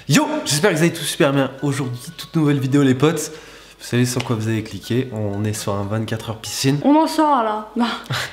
Yo, j'espère que vous allez tous super bien. Aujourd'hui, toute nouvelle vidéo les potes. Vous savez sur quoi vous allez cliquer. On est sur un 24h piscine. On en sort là.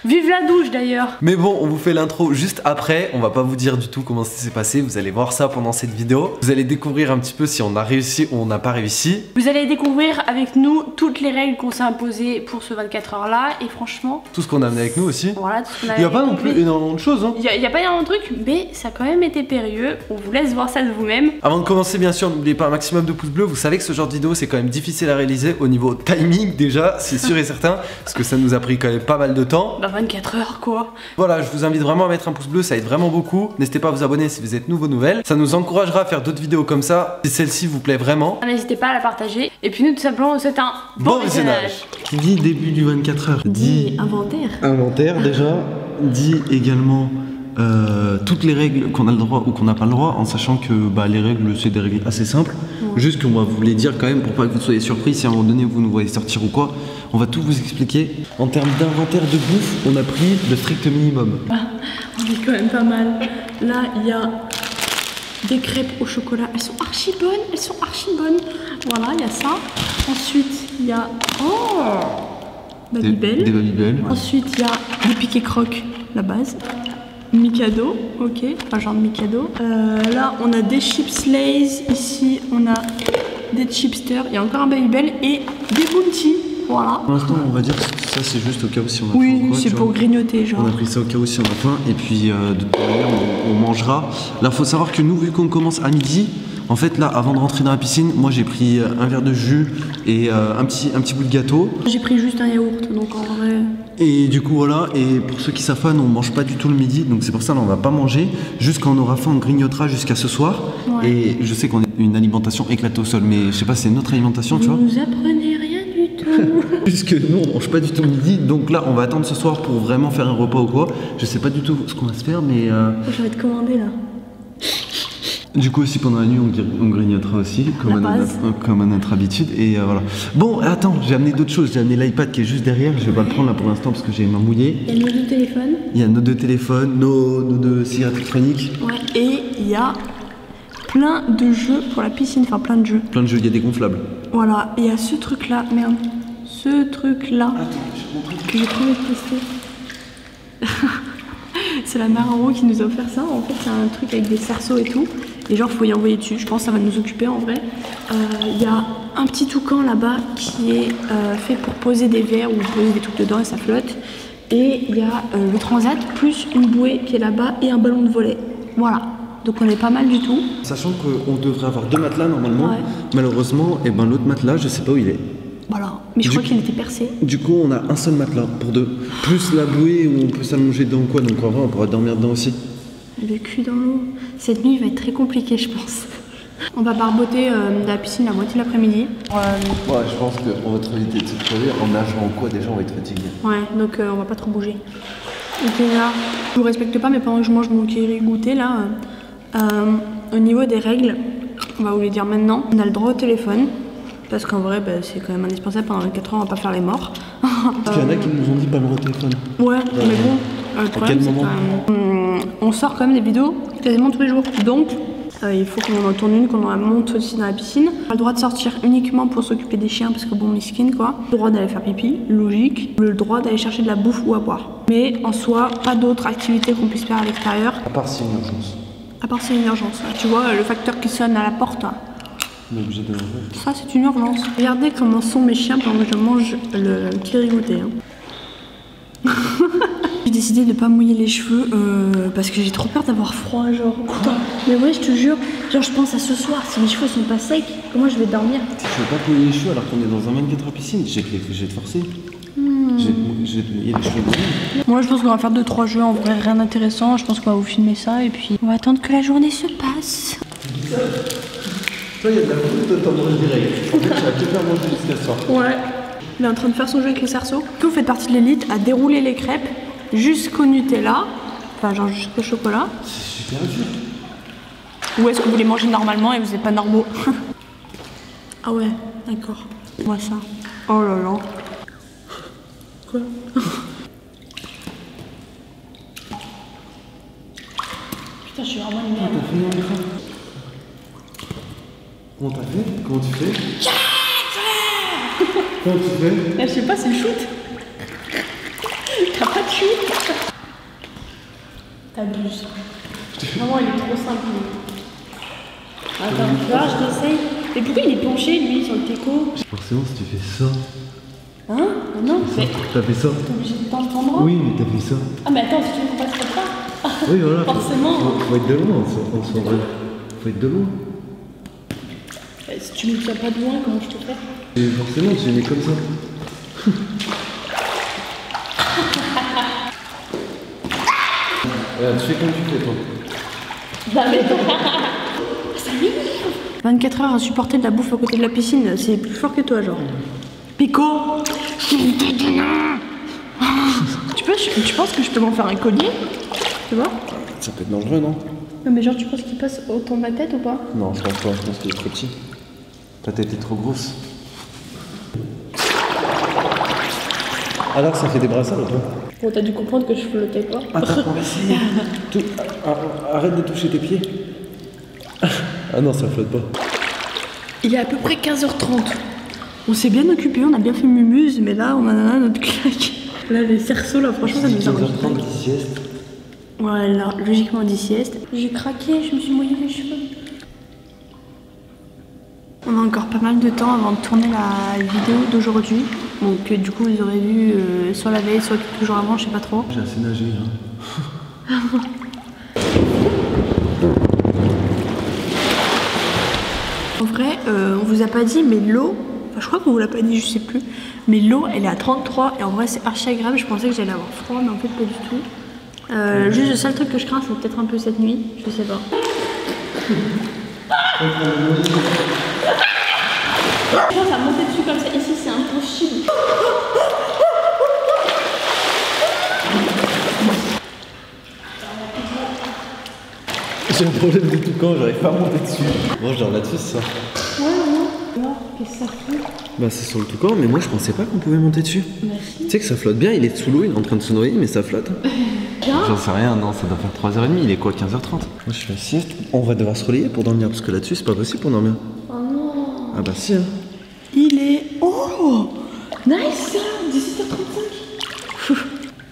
Vive la douche d'ailleurs. Mais bon, on vous fait l'intro juste après. On va pas vous dire du tout comment ça s'est passé. Vous allez voir ça pendant cette vidéo. Vous allez découvrir un petit peu si on a réussi ou on n'a pas réussi. Vous allez découvrir avec nous toutes les règles qu'on s'est imposées pour ce 24h là. Et franchement, tout ce qu'on a amené avec nous aussi. Voilà, tout ce qu'on a. Il n'y a pas non plus énormément de choses. Hein. Il y a pas énormément de trucs, mais ça a quand même été périlleux. On vous laisse voir ça de vous-même. Avant de commencer, bien sûr, n'oubliez pas un maximum de pouces bleus. Vous savez que ce genre de vidéo, c'est quand même difficile à réaliser au niveau timing déjà, c'est sûr et certain, parce que ça nous a pris quand même pas mal de temps. Bah 24 heures quoi. Voilà, je vous invite vraiment à mettre un pouce bleu, ça aide vraiment beaucoup. N'hésitez pas à vous abonner si vous êtes nouveau nouvelles. Ça nous encouragera à faire d'autres vidéos comme ça, si celle-ci vous plaît vraiment. N'hésitez pas à la partager. Et puis nous tout simplement, on vous souhaite un bon visionnage. Qui dit début du 24h dit inventaire. Inventaire déjà, dit également toutes les règles qu'on a le droit ou qu'on n'a pas le droit, en sachant que les règles c'est des règles assez simples. Ouais. Juste qu'on va vous les dire quand même pour pas que vous soyez surpris si à un moment donné vous nous voyez sortir ou quoi. On va tout vous expliquer. En termes d'inventaire de bouffe, on a pris le strict minimum. On est quand même pas mal. Là il y a des crêpes au chocolat, elles sont archi bonnes, Voilà, il y a ça. Ensuite il y a Babybel. Des Babybel. Ouais. Ensuite il y a des piquets crocs, la base. Mikado, ok, un genre de Mikado. Là, on a des chips Lay's. Ici, on a des chipsters. Il y a encore un Babybel et des Bounty. Voilà. Pour l'instant, on va dire que ça, c'est juste au cas où si on a faim. Oui, c'est pour grignoter, genre. On a pris ça au cas où si on a faim. Et puis, de toute manière, on mangera. Là, faut savoir que nous, vu qu'on commence à midi, en fait, là, avant de rentrer dans la piscine, moi, j'ai pris un verre de jus et un petit bout de gâteau. J'ai pris juste un yaourt, donc en vrai... Et du coup voilà, et pour ceux qui savent pas, on mange pas du tout le midi, donc c'est pour ça là on va pas manger. Juste quand on aura faim, on grignotera jusqu'à ce soir. Ouais. Et je sais qu'on a une alimentation éclatée au sol, mais je sais pas, c'est notre alimentation, tu vois. Vous apprenez rien du tout. Puisque nous on mange pas du tout le midi, donc là on va attendre ce soir pour vraiment faire un repas ou quoi. Je sais pas du tout ce qu'on va se faire, mais... Je vais te commander là. Du coup aussi pendant la nuit on grignotera aussi comme à notre habitude et voilà. Bon attends, j'ai amené d'autres choses, j'ai amené l'iPad qui est juste derrière, je vais pas le prendre là pour l'instant parce que j'ai les mains mouillées. Il y a nos deux téléphones. Il y a nos deux téléphones, nos deux cigarettes électroniques. Ouais, et il y a plein de jeux pour la piscine, enfin plein de jeux. Plein de jeux, il y a des gonflables. Voilà, il y a ce truc là, merde, ce truc là. Attends, je montre que j'ai trop envie de tester. C'est la mère en haut qui nous a offert ça, en fait c'est un truc avec des cerceaux et tout. Et genre faut y envoyer dessus, je pense que ça va nous occuper en vrai. Il y a un petit toucan là-bas qui est fait pour poser des verres ou poser des trucs dedans et ça flotte. Et il y a le transat plus une bouée qui est là-bas et un ballon de volley. Voilà, donc on est pas mal du tout. Sachant qu'on devrait avoir deux matelas normalement, ouais. Malheureusement, l'autre matelas je sais pas où il est. Voilà, mais je crois qu'il était percé. Du coup on a un seul matelas pour deux. Plus la bouée où on peut s'allonger dedans ou quoi, donc en vrai on pourra dormir dedans aussi. Le cul dans l'eau. Cette nuit va être très compliquée je pense. On va barboter la piscine la moitié de l'après-midi. Ouais, je pense qu'on va trop éviter de se crever. En nageant ou quoi, déjà on va être fatigué. Ouais, donc on va pas trop bouger. Ok là, je vous respecte pas mais pendant que je mange mon kiri goûter là, au niveau des règles, on va vous les dire maintenant. On a le droit au téléphone. Parce qu'en vrai, c'est quand même indispensable. Pendant 24 heures, on va pas faire les morts. Parce qu'il y en a qui nous ont dit pas le droit au téléphone. Ouais, mais bon, le problème, c'est quand même... On sort quand même des vidéos quasiment tous les jours. Donc, il faut qu'on en tourne une, qu'on en monte aussi dans la piscine. On a le droit de sortir uniquement pour s'occuper des chiens, parce que bon, miskin quoi. Le droit d'aller faire pipi, logique. Le droit d'aller chercher de la bouffe ou à boire. Mais en soi, pas d'autres activités qu'on puisse faire à l'extérieur. À part si une urgence. À part si une urgence. Tu vois, le facteur qui sonne à la porte. Ça c'est une urgence. Regardez comment sont mes chiens pendant que je mange le kiri-goûté. Hein. J'ai décidé de pas mouiller les cheveux parce que j'ai trop peur d'avoir froid genre. Putain. Mais ouais je te jure, genre je pense à ce soir, si mes cheveux sont pas secs, comment je vais dormir? Je veux pas te mouiller les cheveux alors qu'on est dans un 24 heures piscine, je vais te forcer. Je vais te mouiller les cheveux. Moi je pense qu'on va faire 2-3 jeux en vrai, rien d'intéressant, je pense qu'on va vous filmer ça et puis on va attendre que la journée se passe. Toi, il y a de la bouffe dans le direct. En fait, tu vas tout faire manger jusqu'à ce soir. Ouais. Il est en train de faire son jeu avec les cerceaux. Vous faites partie de l'élite à dérouler les crêpes jusqu'au Nutella. Enfin, genre jusqu'au chocolat. C'est super dur. Ou est-ce que vous les mangez normalement et vous n'êtes pas normaux? Ah ouais, d'accord. Moi ça. Oh là là. Quoi? Putain, je suis vraiment une merde. Comment t'as fait? Comment tu fais? Comment tu fais? Je sais pas, c'est le shoot. T'as pas de shoot. T'abuses. Vraiment, il est trop simple. Attends, tu vois, je t'essaye. Mais pourquoi il est penché, lui, sur le teco? Forcément, si tu fais ça. Hein? Non, mais T'as fait ça? t'es obligé de t'entendre. Oui, mais t'as fait ça. Ah, mais attends, si tu veux qu'on passe comme ça. Oui, voilà. Forcément. Faut être de loin, en soi, vrai. Faut être de loin. Si tu me tiens pas de loin, comment je te fais? Et forcément, tu les mets comme ça. Tu fais comme tu fais, toi. Jamais. Ça m'énerve. 24 heures à supporter de la bouffe à côté de la piscine, c'est plus fort que toi, genre. Pico. Tu penses que je peux m'en faire un collier? Tu vois? Ça peut être dangereux, non? Non, mais genre, tu penses qu'il passe autant de ma tête ou pas? Non, je pense pas, je pense qu'il est trop petit. Ta tête est trop grosse. Alors, ça fait des brassards ou pas? Bon, t'as dû comprendre que je flottais quoi. Attends, on va essayer. Arrête de toucher tes pieds. Ah non, ça flotte pas. Il est à peu près 15h30. On s'est bien occupé, on a bien fait mumuse, mais là, on a notre claque. Là, les cerceaux, là, franchement, ça nous a 15h30 10 sieste. Ouais, là, logiquement, 10 siestes. J'ai craqué, je me suis mouillé les cheveux. On a encore pas mal de temps avant de tourner la vidéo d'aujourd'hui. Donc du coup vous aurez vu soit la veille, soit quelques jours avant, je sais pas trop. J'ai assez nagé hein. En vrai, on vous a pas dit, mais l'eau, enfin je crois qu'on vous l'a pas dit, je sais plus. Mais l'eau elle est à 33 et en vrai c'est archi agréable. Je pensais que j'allais avoir froid, mais en fait pas du tout. Juste le seul truc que je crains c'est peut-être un peu cette nuit, je sais pas. Ça va monter dessus comme ça, ici c'est impossible. J'ai un problème de toucan, j'arrive pas à monter dessus. Moi genre là-dessus c'est ça. Ouais, non. Qu'est-ce que ça fout? Bah c'est sur le toucan, mais moi je pensais pas qu'on pouvait monter dessus. Bah si. Tu sais que ça flotte bien, il est sous l'eau, il est en train de se noyer, mais ça flotte. Bien. J'en sais rien, non, ça doit faire 3h30, il est quoi, 15h30? Moi je fais la sieste, on va devoir se relayer pour dormir, parce que là-dessus c'est pas possible pour dormir. Oh non. Ah bah si hein. Il est... Oh, nice, 17h35.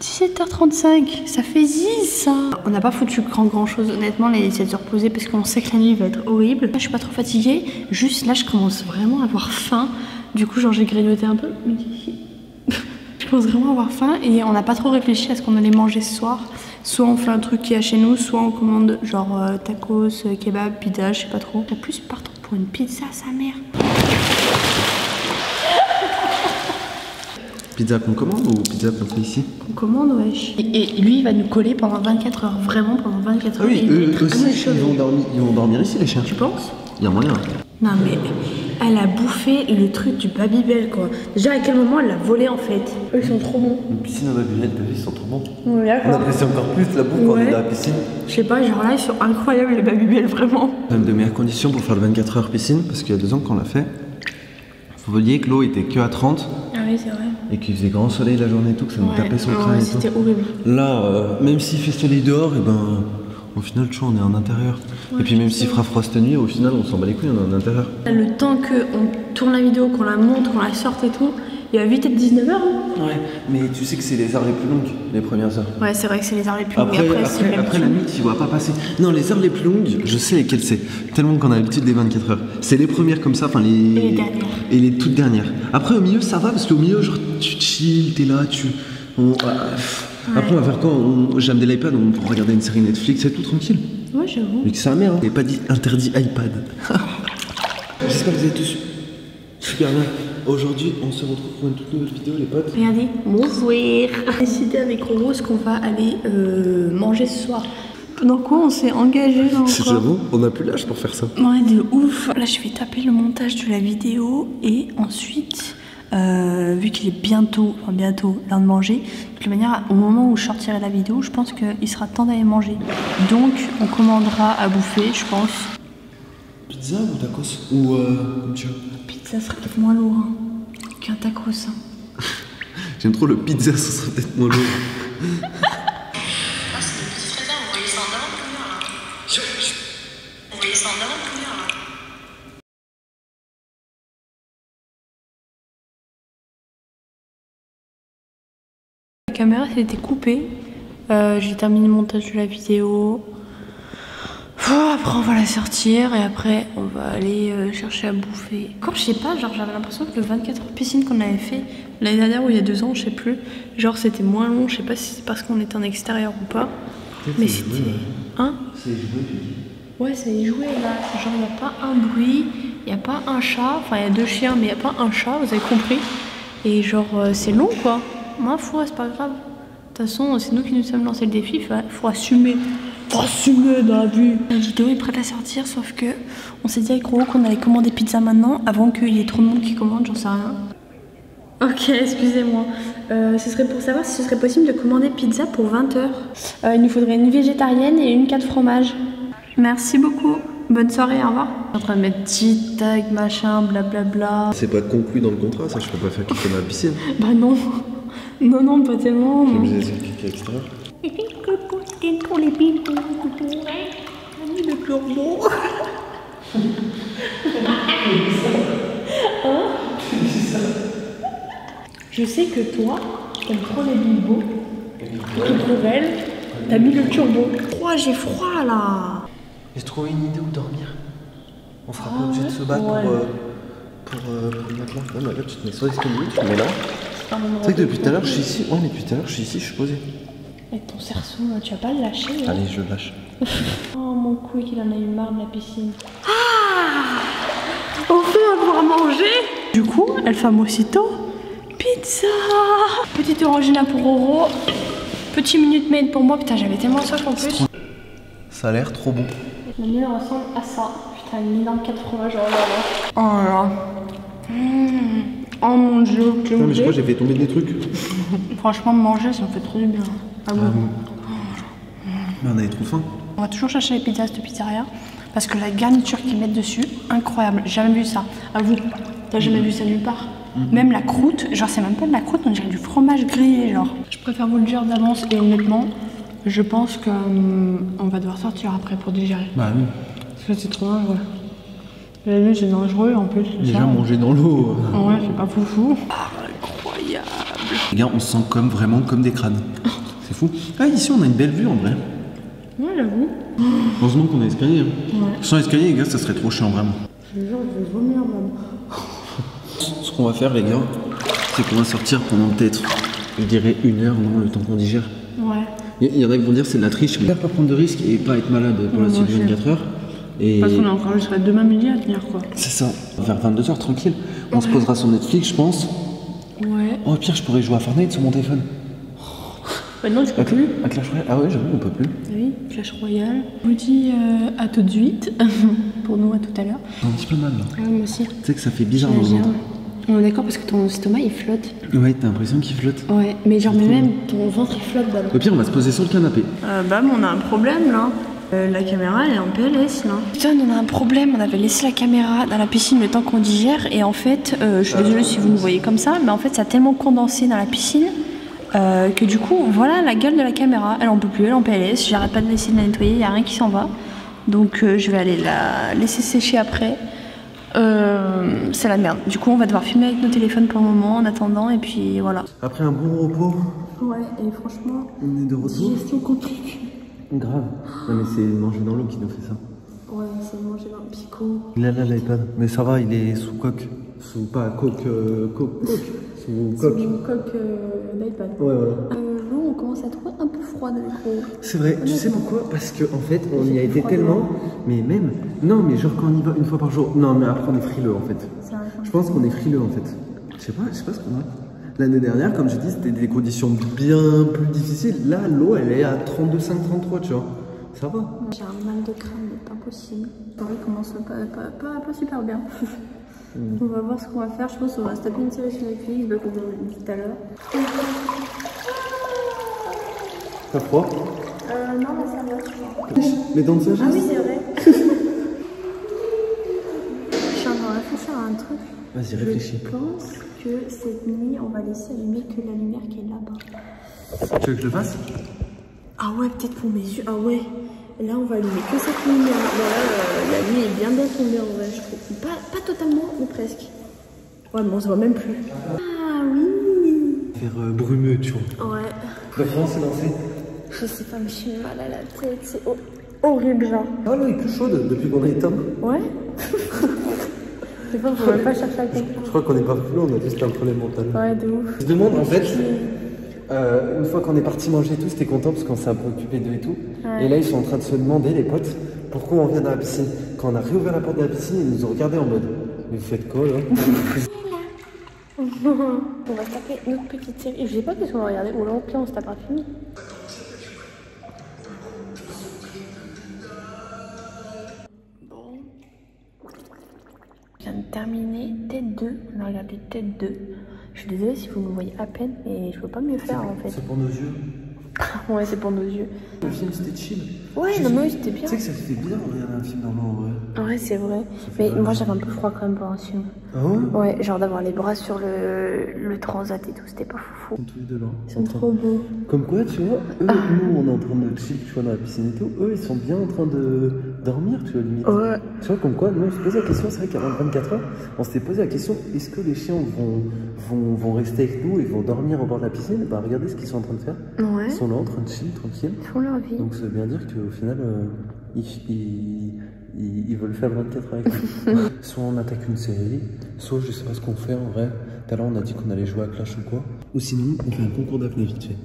17h35, ça fait 10 ça. On n'a pas foutu grand chose honnêtement les 7 heures posées parce qu'on sait que la nuit va être horrible. Là, je suis pas trop fatiguée, juste là je commence vraiment à avoir faim. Du coup genre j'ai grignoté un peu. Je commence vraiment à avoir faim et on n'a pas trop réfléchi à ce qu'on allait manger ce soir. Soit on fait un truc qui est à chez nous, soit on commande genre tacos, kebab, pizza, je sais pas trop. La plus partant pour une pizza, sa mère. Pizza qu'on commande ou pizza qu'on fait ici? On commande, wesh. Et lui, il va nous coller pendant 24 heures, vraiment pendant 24 heures. Ah oui, et eux aussi, ils vont dormir ici les chiens. Tu penses? Il y a moyen. Non mais, elle a bouffé le truc du Babybel quoi. Déjà à quel moment elle l'a volé en fait? Eux ils sont trop bons. Une piscine à Babybel, t'as vu, ils sont trop bons. Ouais, On apprécie encore plus la bouffe quand on est dans la piscine. Je sais pas, genre là ils sont incroyables les Babybel, vraiment. Même de meilleures conditions pour faire le 24 heures piscine, parce qu'il y a 2 ans qu'on l'a fait. Vous voyez que l'eau était que à 30. Ah oui, c'est vrai. Et qu'il faisait grand soleil la journée et tout, que ça nous tapait sur le crâne et tout. C'était horrible. Là, même s'il fait soleil dehors, et ben, au final, tu vois, on est en intérieur. Ouais, et puis même s'il fera froid cette nuit, au final, on s'en bat les couilles, on est en intérieur. Le temps qu'on tourne la vidéo, qu'on la monte, qu'on la sorte et tout, il va vite être 19h. Hein. Ouais, mais tu sais que c'est les heures les plus longues, les premières heures. Ouais, c'est vrai que c'est les heures les plus longues. Après la nuit, tu vois pas passer. Non, les heures les plus longues, je sais lesquelles c'est. Tellement qu'on a l'habitude des 24 heures. C'est les premières comme ça, enfin les... Et les dernières. Et les toutes dernières. Après, au milieu, ça va, parce qu'au milieu, genre, tu chill, t'es là, Après, on va faire quoi? J'ai amené l'iPad, on peut regarder une série Netflix et tout, tranquille. Ouais, j'avoue. Mais que sa mère, hein. Il n'est pas dit interdit iPad. J'espère que vous avez tous super bien. Aujourd'hui, on se retrouve pour une toute nouvelle vidéo, les potes. Regardez, bonsoir. On a décidé avec Rose qu'on va aller manger ce soir. Dans quoi on s'est engagé là encore? J'avoue, on n'a plus l'âge pour faire ça. Ouais, de ouf. Là, je vais taper le montage de la vidéo et ensuite, vu qu'il est bientôt l'heure de manger, de toute manière, au moment où je sortirai la vidéo, je pense qu'il sera temps d'aller manger. Donc, on commandera à bouffer, je pense. Pizza ou tacos? Ou comme tu veux. Pizza serait peut-être moins lourd hein, qu'un tacos. Hein. J'aime trop le pizza, ça serait peut-être moins lourd. caméra s'était coupée. J'ai terminé le montage de la vidéo. Après on va la sortir et après on va aller chercher à bouffer. Comme je sais pas, genre j'avais l'impression que le 24 heures piscine qu'on avait fait l'année dernière ou il y a 2 ans, je sais plus, genre c'était moins long, je sais pas si c'est parce qu'on était en extérieur ou pas. Mais c'était... Hein? C'est joué. Ouais, ça y joué là. Genre il n'y a pas un bruit, il n'y a pas un chat, enfin il y a 2 chiens mais il n'y a pas un chat, vous avez compris. Et genre c'est long quoi. Ma foi, c'est pas grave. De toute façon, c'est nous qui nous sommes lancé le défi, faut assumer. Faut assumer dans la vie. La vidéo est prête à sortir, sauf que on s'est dit avec Ro qu'on allait commander pizza maintenant avant qu'il y ait trop de monde qui commande, j'en sais rien. Ok, excusez-moi. Ce serait pour savoir si ce serait possible de commander pizza pour 20 h. Il nous faudrait une végétarienne et une 4 fromages. Merci beaucoup. Bonne soirée, au revoir. Je suis en train de mettre petit tag, machin, blablabla. C'est pas conclu dans le contrat, ça, je peux pas faire quitter ma piscine. Bah non. Non, non, pas tellement. Je vais me laisser cliquer à l'extérieur. Pour les pipous, le corbeau. Hein? Je sais que toi, t'aimes trop les bilbos. Et pour elle, t'as mis le turbo. Oh, j'ai froid là. J'ai trouvé une idée où dormir. On sera pas obligé de se battre pour le mettre là. Non, mais là, tu te mets sur l'escalier, tu te mets là. Tu sais que depuis tout à l'heure, je suis ici. Ouais, mais depuis tout à l'heure, je suis ici, je suis posé. Avec ton cerceau, là, tu vas pas le lâcher là. Allez, je le lâche. Oh, mon couille, il en a eu marre de la piscine. Ah! Enfin, on va pouvoir manger. Du coup, elle fait aussitôt pizza. Petite orangina pour Roro. Petit minute maid pour moi. Putain, j'avais tellement soif en plus. Ça a l'air trop bon. Le mieux ressemble à ça. Putain, une énorme 4 fromages. Oh là là. Oh là là. Oh mon dieu. Non, mais je crois que j'ai fait tomber des trucs. Franchement, manger, ça me fait trop du bien. Ah bon. Mais on avait trop faim. On va toujours chercher les pizzas à cette pizzeria. Parce que la garniture qu'ils mettent dessus, incroyable. J'ai jamais vu ça. À vous, t'as jamais vu ça nulle part. Même la croûte, genre c'est même pas de la croûte, on dirait du fromage grillé, genre. Je préfère vous le dire d'avance et honnêtement, je pense que on va devoir sortir après pour digérer. Bah oui. Parce que c'est trop dangereux. La nuit c'est dangereux en plus. Déjà ça, manger dans l'eau. Ouais, c'est pas foufou. Incroyable. Les gars, on se sent vraiment comme des crânes. C'est fou. Ah, ici on a une belle vue en vrai. Ouais, j'avoue. Heureusement qu'on a escalier. Hein. Ouais. Sans escalier, les gars, ça serait trop chiant vraiment. Je jure, je vais vomir même. Ce qu'on va faire, les gars, c'est qu'on va sortir pendant peut-être, je dirais, 1 heure, non, le temps qu'on digère. Ouais. Il y en a qui vont dire c'est de la triche, mais pas prendre de risques et pas être malade pour la suite de 24 heures. Et... Parce qu'on a encore jusqu'à demain midi à tenir quoi. C'est ça, vers 22 h tranquille. On se posera sur Netflix, je pense. Ouais. Oh, au pire, je pourrais jouer à Fortnite sur mon téléphone. Bah non, tu peux plus. À Clash Royale. Ah ouais, j'avoue, on peut plus. Oui, Clash Royale. Je vous dis à tout de suite. Pour nous, à tout à l'heure. C'est un petit peu mal là. Ouais, moi aussi. Tu sais que ça fait bizarre dans le ventre. On est d'accord parce que ton estomac il flotte. Ouais, t'as l'impression qu'il flotte. Ouais, mais genre, mais même ton ventre il flotte d'abord. Au pire, on va se poser sur le canapé. Bam, on a un problème là. La caméra elle est en PLS là. Putain, on a un problème. On avait laissé la caméra dans la piscine le temps qu'on digère. Et en fait, je suis désolée si vous me voyez comme ça, mais en fait, ça a tellement condensé dans la piscine. Que du coup, voilà la gueule de la caméra, elle en peut plus, elle est en PLS, j'arrête pas de laisser de la nettoyer, il n'y a rien qui s'en va. Donc je vais aller la laisser sécher après. C'est la merde. Du coup, on va devoir filmer avec nos téléphones pour le moment en attendant, et puis voilà. Après un bon repos, Ouais, et franchement, on est de retour. digestion compliquée. Grave. Non, mais c'est manger dans l'eau qui nous fait ça. Ouais, c'est manger dans le picot. Il a là l'iPad, mais ça va, il est sous coque. Sous pas coque, coque. Sous coque. Sous coque d'iPad. Ouais, voilà. L'eau, on commence à trouver un peu froid avec l'eau. C'est vrai, tu sais pourquoi? Parce qu'en fait, on y a été tellement. Mais même. Non, mais genre quand on y va 1 fois par jour. Non, mais après, on est frileux en fait. Je pense qu'on est frileux en fait. Je sais pas ce qu'on a. L'année dernière, comme je dis, c'était des conditions bien plus difficiles. Là, l'eau, elle est à 32,5, 33, tu vois. Ça va. J'ai un mal de crâne, mais pas possible. Pareil, commence pas super bien. On va voir ce qu'on va faire. Je pense qu'on va se taper une série sur Netflix, comme on l'a dit tout à l'heure. T'as froid? Non, mais ça va. Les dents de sagesse? Ah oui, c'est vrai. Je suis en train de réfléchir à un truc. Vas-y, réfléchis. Je pense que cette nuit, on va laisser allumer que la lumière qui est là-bas. Tu veux que je le fasse? Ah ouais, peut-être pour mes yeux. Ah ouais. Là, on va allumer que cette lumière. Voilà, la nuit est bien tombée en vrai, je trouve. Pas totalement, mais presque. Ouais, mais on se voit même plus. Ah oui. faire brumeux, tu vois. Ouais. Bah, comment c'est lancé? Je sais pas, mais je suis mal à la tête. C'est horrible, genre. Ah, l'eau est plus chaude depuis qu'on est éteint. Ouais. Je sais pas, faut même pas chercher à comprendre. Je crois qu'on est pas flou, on a juste un problème mental. Ouais, de ouf. Je demande en fait, une fois qu'on est parti manger et tout, c'était content parce qu'on s'est un peu occupé d'eux et tout. Ouais. Et là, ils sont en train de se demander, les potes, pourquoi on vient dans la piscine. Quand on a réouvert la porte de la piscine, ils nous ont regardé en mode, mais vous faites quoi là? On va se taper notre petite série. Je sais pas qu'est-ce qu'on va regarder. Ou là, au pire, on se tapera fini. Bon. Je viens de terminer Tête 2. On a regardé Tête 2. Je suis désolée si vous me voyez à peine, mais je peux pas mieux faire en fait. C'est pour nos yeux. Ouais, c'est pour nos yeux. Le film c'était chill. Ouais, non, mais oui, c'était bien. Tu sais que ça fait bien de regarder un film normal en vrai. Ouais, c'est vrai. Mais moi, j'avais un peu froid quand même pour un film. Ah ouais? Ouais, genre d'avoir les bras sur le transat et tout, c'était pas fou. Ils sont tous les deux là. Ils sont trop beaux. Comme quoi, tu vois, eux, nous on est en train de chill, tu vois, dans la piscine et tout. Eux, ils sont bien en train de dormir, tu vois, limite. Ouais. Tu vois, comme quoi, nous on se posait la question, c'est vrai qu'avant 24 heures, on s'était posé la question, est-ce que les chiens vont rester avec nous et vont dormir au bord de la piscine? Bah regardez ce qu'ils sont en train de faire. Ouais. Ils sont là en train de chill, tranquille. Ils font leur vie. Donc ça veut bien dire qu'au final, ils veulent faire 24 heures avec nous. Soit on attaque une série, soit je sais pas ce qu'on fait en vrai. Tout à l'heure on a dit qu'on allait jouer à Clash ou quoi. Ou sinon on fait un concours d'apnée vite fait.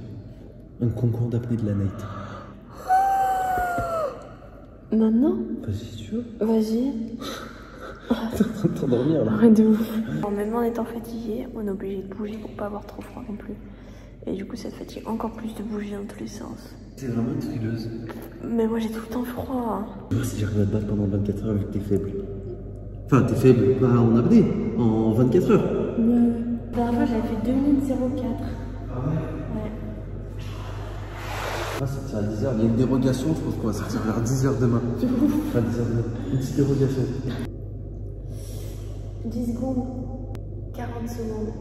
Un concours d'apnée de la night. Maintenant? Vas-y si tu veux. Vas-y. T'es en train de t'endormir là. Arrête de ouf. Même en étant fatigué, on est obligé de bouger pour pas avoir trop froid non plus. Et du coup, ça te fatigue encore plus de bouger dans tous les sens. C'est vraiment une frileuse. Mais moi, j'ai tout le temps froid. Si j'arrive à te battre pendant 24 heures vu que t'es faible. Enfin, t'es faible, pas en apnée, en 24 heures. La dernière fois, j'avais fait 2 minutes 04. Ah ouais? Ouais. On va sortir à 10h, il y a une dérogation, je pense qu'on va sortir vers 10h demain. Enfin 10h demain. Une petite dérogation. 10 secondes. 40 secondes.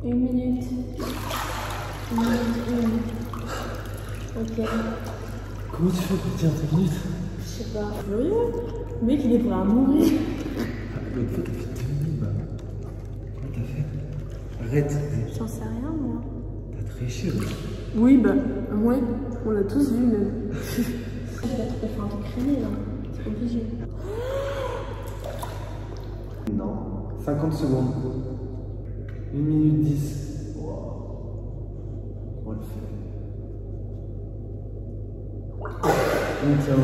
1 minute. 1 minute. Ok. Comment tu fais pour tenir tes minutes? Je sais pas. Furieux. Le mec, il est prêt à mourir. L'autre fois, t'as fait 2 minutes, bah. Comment t'as fait? Arrête. J'en sais rien, moi. T'as triché, là. Oui, bah, ouais. On l'a tous vu, même. Il va te faire un truc crier, là. C'est obligé. Non. 50 secondes. 1 minute 10. Wow. On va le faire. 1 minute 15.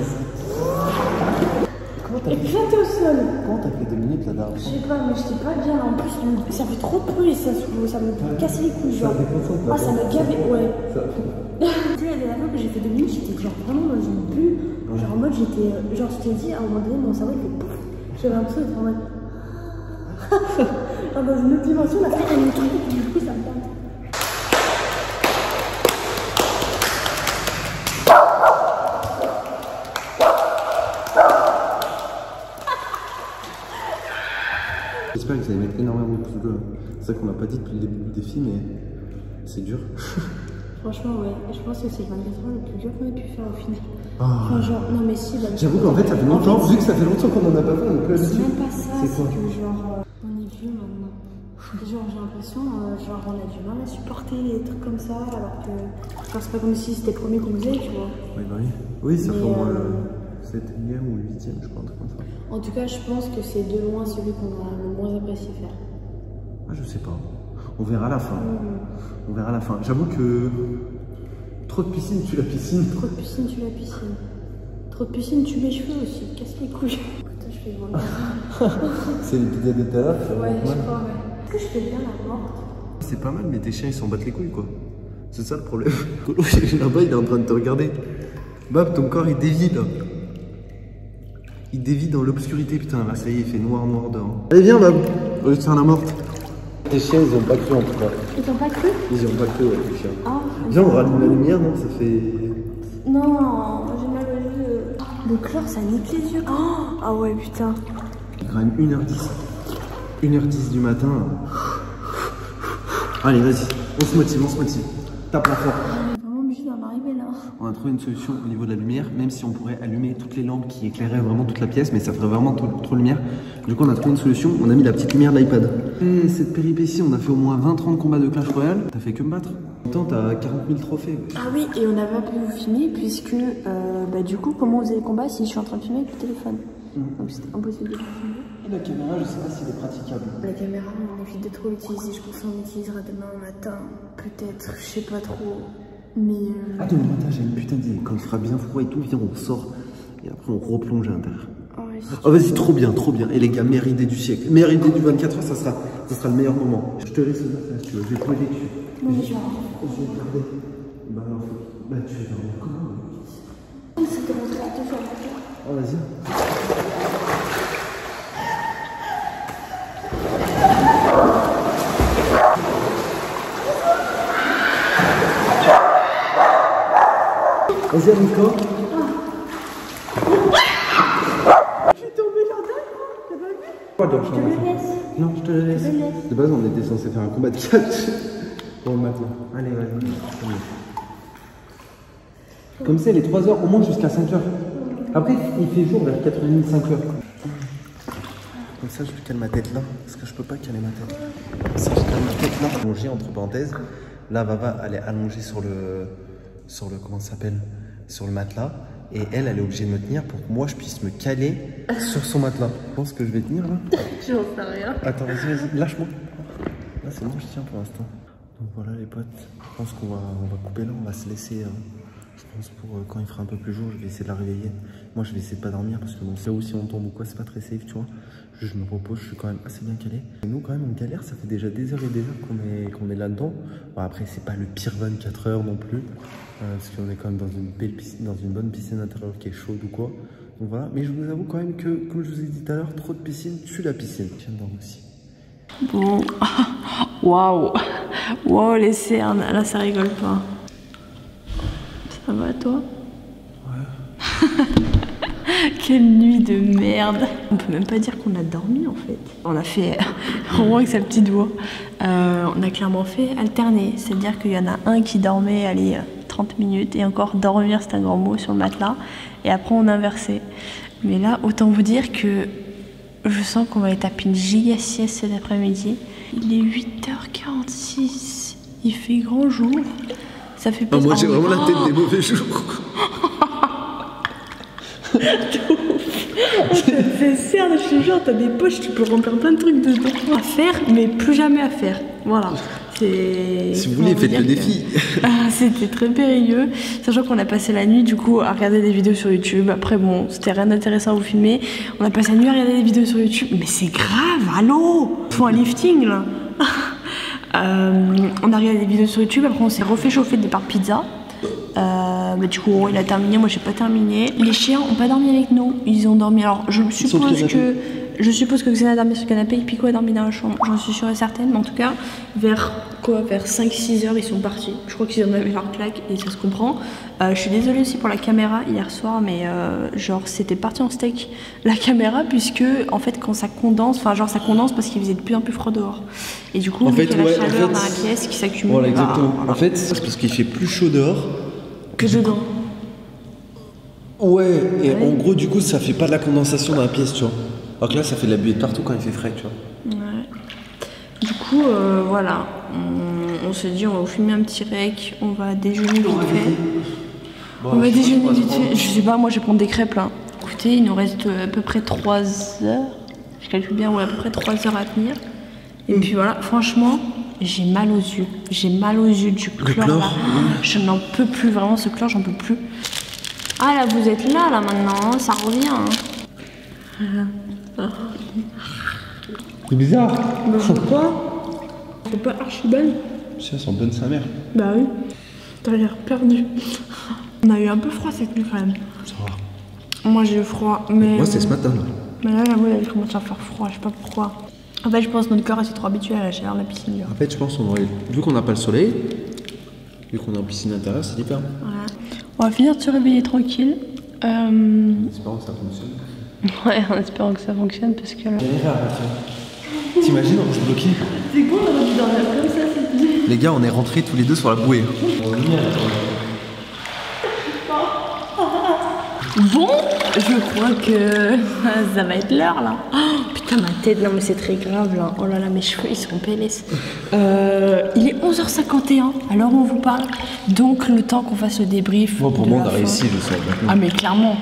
Comment t'as fait? Éclaté au sol. Comment t'as fait 2 minutes la dernière Je fois? sais pas, mais j'étais pas bien. En plus, ça fait trop de bruit, ça me casse les couilles, genre. Ça déconcentre, là. Ah, ça m'a gavé, ouais. Ça... Tu sais, la dernière fois que j'ai fait 2 minutes, j'étais genre vraiment dans une bulle. Genre en mode, j'étais. Genre, je t'ai dit, à un moment donné, mon cerveau, il fait pouf. J'avais l'impression d'être en mode. Genre dans une autre dimension, la tête, elle me tombait, et du coup, ça me calme. J'espère que vous allez mettre énormément de pouces bleus. C'est ça qu'on n'a pas dit depuis le début du défi, mais c'est dur. Franchement, ouais. Je pense que c'est le 24 heures le plus dur qu'on ait pu faire au final. Oh. Enfin, genre, non, mais si, là. J'avoue qu'en fait, ça fait longtemps, vu que ça fait longtemps qu'on en a pas fait, on est plus C'est habitué. même pas ça, C'est c'est quoi? que genre, on est vieux maintenant. Genre, j'ai l'impression, genre, on a du mal à supporter les trucs comme ça, alors que. Enfin, c'est pas comme si c'était le premier qu'on faisait, tu vois. Oui, bah oui. Oui, ça Mais, fait au moins le 7e ou le 8e, je crois, un truc comme ça. En tout cas, je pense que c'est de loin celui qu'on a le moins apprécié faire. Ah, je sais pas. On verra à la fin. On verra à la fin. J'avoue que trop de piscine tue la piscine. Trop de piscine tue la piscine. Trop de piscine tue les cheveux aussi, casse les couilles. Putain, je fais vraiment. C'est l'épisode de tout à l'heure. Ouais, je crois, ouais. Est-ce que je fais bien la morte? C'est pas mal, mais tes chiens ils s'en battent les couilles quoi. C'est ça le problème. Colo, là-bas il est en train de te regarder. Bab, ton corps il dévie là. Il dévie dans l'obscurité, putain, là ça y est, il fait noir dehors. Allez, viens Bab, au lieu de faire la morte. Tes chiens ils ont pas cru en tout cas. Ils t'ont pas cru? Ils ont pas cru, ouais, les chiens. Ah. Viens, on rallume la lumière, non? Ça fait. Non, j'ai mal aux yeux. Le chlore, ça nique les yeux. Oh, ah ouais, putain. Il est quand même 1h10. 1h10 du matin. Allez, vas-y, on se motive. Tape la fort. On est vraiment obligé en arriver là. On a trouvé une solution au niveau de la lumière, même si on pourrait allumer toutes les lampes qui éclairaient vraiment toute la pièce, mais ça ferait vraiment trop de lumière. Du coup, on a trouvé une solution, on a mis la petite lumière de l'iPad. Et cette péripétie, on a fait au moins 20-30 combats de Clash Royale. T'as fait que me battre. En même temps, t'as 40 000 trophées. Ah oui, et on avait pas pu vous filmer, puisque du coup, comment on faisait les combats si je suis en train de filmer avec le téléphone? Donc c'était impossible de le filmer. Et la caméra, je sais pas si elle est praticable. La caméra, on évite de trop l'utiliser. Je pense qu'on l'utilisera demain matin, peut-être, je sais pas trop. Mais. Ah, demain matin, j'ai une putain d'idée. Quand il fera bien froid et tout, viens, on sort. Et après, on replonge à l'intérieur. Ouais, oh, vas-y, trop bien, trop bien. Et les gars, meilleure idée du siècle. Meilleure idée du 24 heures, ça sera le meilleur moment. Je te laisse le faire si tu veux. Je vais te poser dessus. Non, mais genre. Je vais regarder. Bah, alors, bah, tu vas dormir comment? C'était mon truc de faire. Oh, vas-y. Vas-y, Nico. Je suis tombé jardin, t'as pas vu? Quoi donc, Je te le laisse. Non, je te le laisse. De base, on était censé faire un combat de catch. Bon, maintenant. Allez, vas-y. Comme ça, les 3 heures, au moins jusqu'à 5 heures. Après, il fait jour vers 4h30, 5 heures. Comme ça, je cale ma tête là, parce que je peux pas caler ma tête. Comme ça, je cale ma tête là. Allongée, entre parenthèses. Là, Vava, elle est allongée sur le comment ça s'appelle, sur le matelas. Et elle est obligée de me tenir pour que moi, je puisse me caler sur son matelas. Je pense que je vais tenir là. Je n'en sais rien. Attends, vas-y, lâche-moi. Là, c'est bon, je tiens pour l'instant. Donc voilà, les potes. Je pense qu'on va couper là, on va se laisser. Je pense pour quand il fera un peu plus jour, je vais essayer de la réveiller. Moi, je vais essayer de pas dormir parce que bon, c'est où si on tombe ou quoi, c'est pas très safe, tu vois. Je me repose, je suis quand même assez bien calé. Et nous, quand même, on galère, ça fait déjà des heures et des heures qu'on est là-dedans. Bon, après, c'est pas le pire 24 heures non plus. Parce qu'on est quand même dans une belle piscine, dans une bonne piscine intérieure qui est chaude ou quoi. Donc voilà. Mais je vous avoue quand même que, comme je vous ai dit tout à l'heure, trop de piscine tue la piscine. J'aime bien aussi. Bon. Waouh. Waouh, les cernes. Là, ça rigole pas. Ça va, toi? Ouais. Quelle nuit de merde. On peut même pas dire qu'on a dormi en fait. On a fait, au moins avec sa petite voix, on a clairement fait alterner. C'est-à-dire qu'il y en a un qui dormait, allez, 30 minutes, et encore dormir, c'est un grand mot, sur le matelas. Et après on inversait. Mais là, autant vous dire que je sens qu'on va aller taper une giga sieste cet après-midi. Il est 8h46. Il fait grand jour. Ça fait pas. Moi j'ai vraiment la tête des mauvais jours. C'est certes, je te jure, t'as des poches, tu peux remplir plein de trucs dedans à faire, mais plus jamais à faire. Voilà. Si vous voulez, faites le défi. C'était très périlleux, sachant qu'on a passé la nuit du coup à regarder des vidéos sur YouTube. Après bon, c'était rien d'intéressant à vous filmer. On a passé la nuit à regarder des vidéos sur YouTube. Mais c'est grave, allô, faut un lifting là. On a regardé des vidéos sur YouTube, après on s'est refait chauffer des parts pizza. Bah, du coup il a terminé, moi j'ai pas terminé. Les chiens ont pas dormi avec nous, ils ont dormi. Alors je suppose que Xena a dormi sur le canapé et Pico a dormi dans la chambre, j'en suis sûre et certaine. Mais en tout cas vers 5-6 heures ils sont partis. Je crois qu'ils en avaient leur claque et ça se comprend. Je suis désolée aussi pour la caméra hier soir, mais genre c'était parti en steak la caméra, puisque en fait quand ça condense, enfin genre ça condense parce qu'il faisait de plus en plus froid dehors. Et du coup, vu qu'il y a la chaleur dans la pièce qui s'accumule. Voilà, exactement. En fait, c'est parce qu'il fait plus chaud dehors que dedans. Ouais, et en gros, du coup, ça fait pas de la condensation dans la pièce, tu vois. Alors que là, ça fait de la buée de partout quand il fait frais, tu vois. Ouais. Du coup, voilà. On se dit, on va vous filmer un petit rec, on va déjeuner vite fait. Bon, on va déjeuner vite fait. Je sais pas, moi je vais prendre des crêpes là. Écoutez, il nous reste à peu près 3 heures. Je calcule bien, ouais, à peu près 3 heures à tenir. Et puis voilà, franchement, j'ai mal aux yeux. J'ai mal aux yeux du chlore là. Je n'en peux plus, vraiment, ce chlore, j'en peux plus. Ah là, vous êtes là maintenant, hein, ça revient. Hein. C'est bizarre. Bah pourquoi? C'est pas archi belle. Ça sent bonne sa mère. Bah oui, t'as l'air perdu. On a eu un peu froid cette nuit quand même. Ça va. Moi j'ai eu froid, mais... Moi c'est ce matin là. Mais là, j'avoue, il commence à faire froid, je sais pas pourquoi. En fait, je pense que notre corps s'est trop habitué à la chaleur de la piscine. En fait, je pense qu'on aurait... Vu qu'on n'a pas le soleil, vu qu'on est en piscine intérieure, c'est différent. Voilà. On va finir de se réveiller tranquille. En espérant que ça fonctionne. Ouais, en espérant que ça fonctionne parce que là... T'imagines, on reste bloqué. C'est con, on aurait dû dormir comme ça cette nuit. Les gars, on est rentrés tous les deux sur la bouée. Bon, je crois que ça va être l'heure là. Oh, putain, ma tête, non mais c'est très grave là. Oh là là, mes cheveux ils sont PLS. Il est 11h51 à l'heure où on vous parle. Donc le temps qu'on fasse le débrief. Moi pour moi on a réussi, je sais. Ah mais clairement.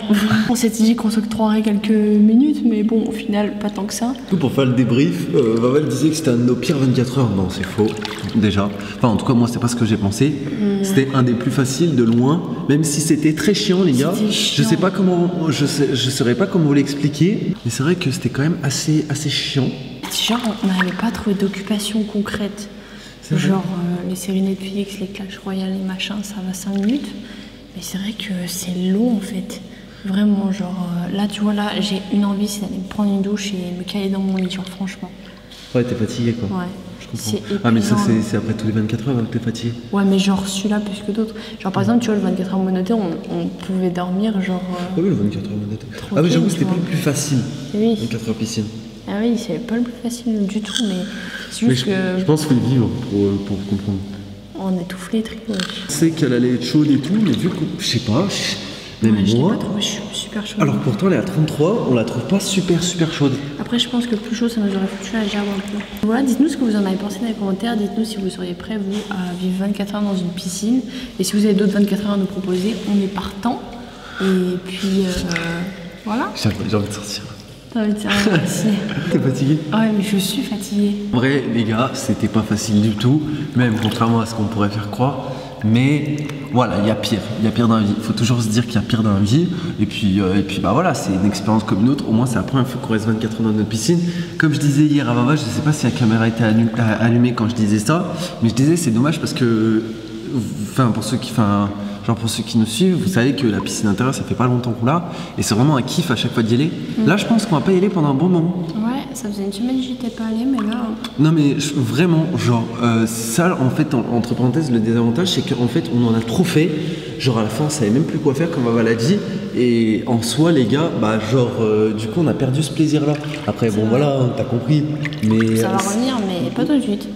On s'était dit qu'on s'octroierait quelques minutes, mais bon au final pas tant que ça. Pour faire le débrief, Vaval disait que c'était un de nos pires 24 heures. Non, c'est faux, déjà. Enfin en tout cas moi c'est pas ce que j'ai pensé. C'était un des plus faciles de loin, même si c'était très chiant les gars. Je sais pas comment, je saurais pas comment vous l'expliquer, mais c'est vrai que c'était quand même assez chiant. Genre on n'avait pas trouvé d'occupation concrète. Genre les séries Netflix, les Clash Royale, les machins, ça va 5 minutes. Mais c'est vrai que c'est long en fait. Vraiment genre là tu vois là j'ai une envie c'est d'aller me prendre une douche et me caler dans mon lit genre franchement. Ouais t'es fatigué quoi. Ouais. Je comprends. Ah mais ça c'est après tous les 24 heures que t'es fatigué. Ouais mais genre celui-là plus que d'autres. Genre par exemple tu vois le 24 heures monétaire on pouvait dormir genre... Ah oui le 24 heures monétaire. Ah mais j'avoue c'était pas le plus facile. Oui. 24 heures piscine. Ah oui c'est pas le plus facile du tout mais c'est juste que... Je pense qu'il faut le vivre pour comprendre. On est tout flétri ouais. Je sais qu'elle allait être chaude et tout mais vu que je sais pas... Même ouais, moi. Je suis super chaude. Alors pourtant elle est à 33, on la trouve pas super chaude. Après je pense que plus chaud ça nous aurait foutu la gerbe un peu. Voilà, dites-nous ce que vous en avez pensé dans les commentaires, dites-nous si vous seriez prêts vous à vivre 24 heures dans une piscine. Et si vous avez d'autres 24 heures à nous proposer, on est partant. Et puis voilà. J'ai envie de sortir. T'as envie de sortir aussi. T'es fatigué? Ouais mais je suis fatiguée. En vrai les gars, c'était pas facile du tout, même contrairement à ce qu'on pourrait faire croire. Mais voilà, il y a pire dans la vie. Il faut toujours se dire qu'il y a pire dans la vie. Et puis bah voilà, c'est une expérience comme une autre. Au moins, c'est la première fois qu'on reste 24 heures dans notre piscine. Comme je disais hier à Vava, je sais pas si la caméra était allumée quand je disais ça, mais je disais c'est dommage parce que, pour ceux qui nous suivent, vous savez que la piscine intérieure, ça fait pas longtemps qu'on l'a, et c'est vraiment un kiff à chaque fois d'y aller. Là, je pense qu'on va pas y aller pendant un bon moment. Ouais, ça faisait une semaine que j'y étais pas allée, mais là... Non mais vraiment, genre, ça en fait, entre parenthèses, le désavantage, c'est qu'en fait, on en a trop fait. Genre à la fin, on savait même plus quoi faire, comme Vaval a dit. Et en soi, les gars, bah genre, du coup, on a perdu ce plaisir-là. Après, bon voilà, t'as compris. Mais ça va revenir, mais pas tout de suite.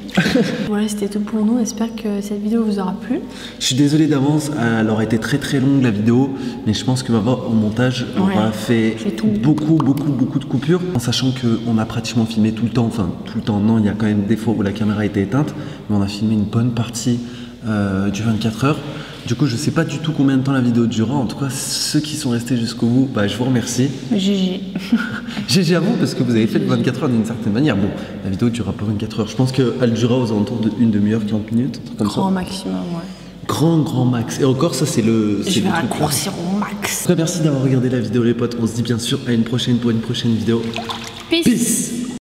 Voilà, c'était tout pour nous. J'espère que cette vidéo vous aura plu. Je suis désolé d'avance, elle aurait été très longue la vidéo, mais je pense que au montage, on aura fait beaucoup de coupures, en sachant qu'on a pratiquement filmé tout le temps, enfin tout le temps, non, il y a quand même des fois où la caméra était éteinte, mais on a filmé une bonne partie du 24 heures. Du coup, je sais pas du tout combien de temps la vidéo durera. En tout cas, ceux qui sont restés jusqu'au bout, bah, je vous remercie. GG. GG à vous, parce que vous avez fait le 24 heures d'une certaine manière. Bon, la vidéo durera pas 24 heures. Je pense qu'elle durera aux alentours d'une demi-heure, 40 minutes, un truc comme ça. Grand maximum, ouais. Grand max. Et encore, ça, c'est le... Je vais raccourcir au max. Très merci d'avoir regardé la vidéo, les potes. On se dit bien sûr à une prochaine pour une prochaine vidéo. Peace.